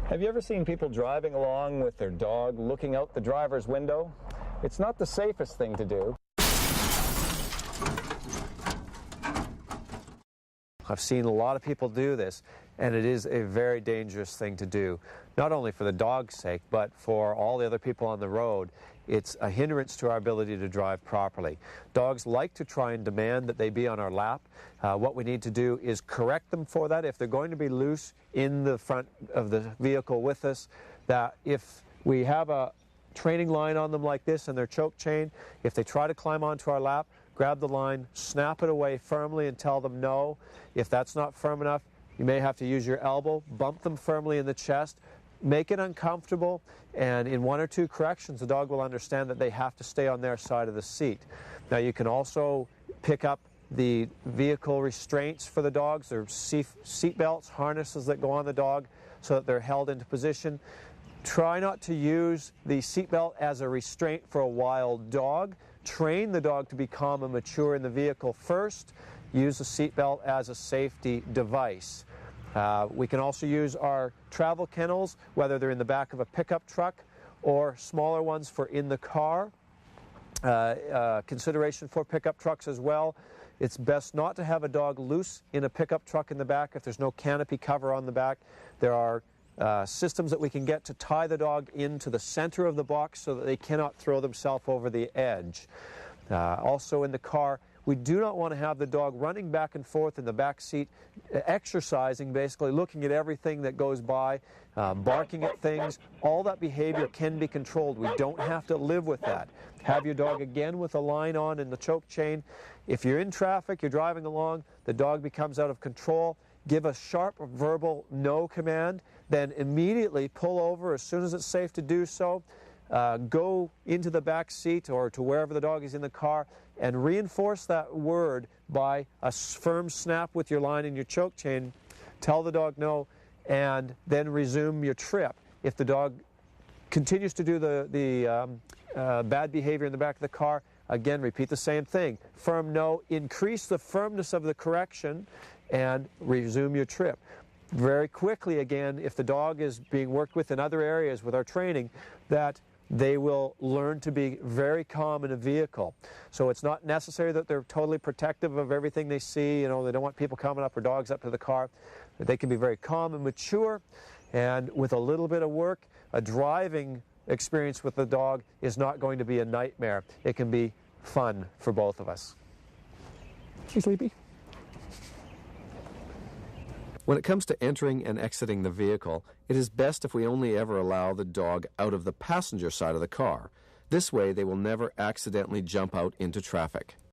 Have you ever seen people driving along with their dog looking out the driver's window? It's not the safest thing to do. I've seen a lot of people do this, and it is a very dangerous thing to do, not only for the dog's sake, but for all the other people on the road. It's a hindrance to our ability to drive properly. Dogs like to try and demand that they be on our lap. What we need to do is correct them for that. If they're going to be loose in the front of the vehicle with us, that if we have a training line on them like this and their choke chain, if they try to climb onto our lap, grab the line, snap it away firmly and tell them no. If that's not firm enough, you may have to use your elbow, bump them firmly in the chest, make it uncomfortable, and in one or two corrections, the dog will understand that they have to stay on their side of the seat. Now, you can also pick up the vehicle restraints for the dogs. There are seat belts, harnesses that go on the dog so that they're held into position. Try not to use the seat belt as a restraint for a wild dog. Train the dog to be calm and mature in the vehicle first. Use the seat belt as a safety device. We can also use our travel kennels, whether they're in the back of a pickup truck or smaller ones for in the car. Consideration for pickup trucks as well. It's best not to have a dog loose in a pickup truck in the back if there's no canopy cover on the back. There are systems that we can get to tie the dog into the center of the box so that they cannot throw themselves over the edge. Also in the car, we do not want to have the dog running back and forth in the back seat, exercising, basically looking at everything that goes by, barking at things. All that behavior can be controlled. We don't have to live with that. Have your dog again with a line on in the choke chain. If you're in traffic, you're driving along, the dog becomes out of control, give a sharp verbal no command, then immediately pull over as soon as it's safe to do so. Go into the back seat or to wherever the dog is in the car and reinforce that word by a firm snap with your line and your choke chain. Tell the dog no, and then resume your trip. If the dog continues to do the bad behavior in the back of the car, again, repeat the same thing. Firm no, increase the firmness of the correction, and resume your trip. Very quickly, again, if the dog is being worked with in other areas with our training, that they will learn to be very calm in a vehicle. So it's not necessary that they're totally protective of everything they see. You know, they don't want people coming up or dogs up to the car. They can be very calm and mature, and with a little bit of work, a driving experience with the dog is not going to be a nightmare. It can be fun for both of us. You sleepy? When it comes to entering and exiting the vehicle, it is best if we only ever allow the dog out of the passenger side of the car. This way, they will never accidentally jump out into traffic.